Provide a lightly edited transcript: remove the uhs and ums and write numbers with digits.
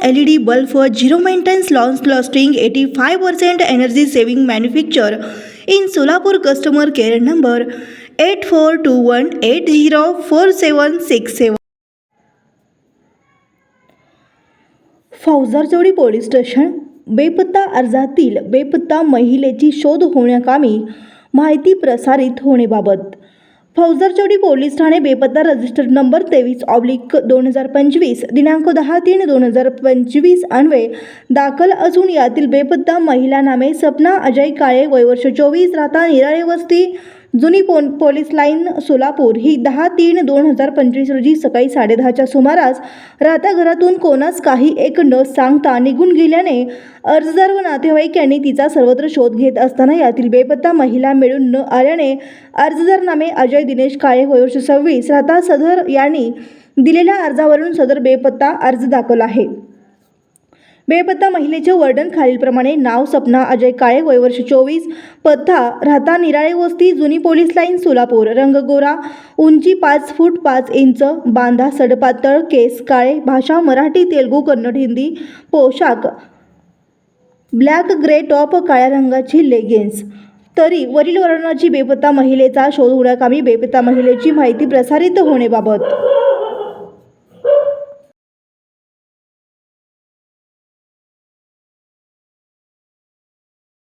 LED bulb for zero maintenance launch lasting 85% energy saving manufacture in Solapur. Customer care number 8421804767. Faujdarchawdi police station बेपत्ता अर्जातील बेपत्ता महिलेची शोध होण्याकामी माहिती प्रसारित होण्याबाबत फौजदारचौडी पोलीस ठाणे बेपत्ता रजिस्टर नंबर 23/2025 दिनांक 10/3/2025 अन्वये दाखल असून यातील बेपत्ता महिला नामे सपना अजय काळे वय वर्ष 24 राहता निराळे वस्ती जुनी पोलीस लाईन सोलापूर ही 10/3/2025 रोजी सकाळी 10:30च्या सुमारास राहत्या घरातून कोणास काही एक न सांगता निघून गेल्याने अर्जदार व नातेवाईक यांनी तिचा सर्वत्र शोध घेत असताना यातील बेपत्ता महिला मिळून न आल्याने अर्जदार नामे अजय दिनेश काळे वय वर्ष 26 राहता सदर यांनी दिलेल्या अर्जावरून सदर बेपत्ता अर्ज दाखल आहे। बेपत्ता महिलेचे वर्णन खालीलप्रमाणे नाव सपना अजय काळे वय वर्ष 24 पत्ता राहता निराळे वस्ती जुनी पोलीस लाईन सोलापूर रंग गोरा उंची 5 फूट 5 इंच बांधा सडपातळ केस काळे भाषा मराठी तेलुगू कन्नड हिंदी पोशाख ब्लॅक ग्रे टॉप काळ्या रंगाची लेगिन्स तरी वरील वर्णनाची बेपत्ता महिलेचा शोध होण्याकामी बेपत्ता महिलेची माहिती प्रसारित होण्याबाबत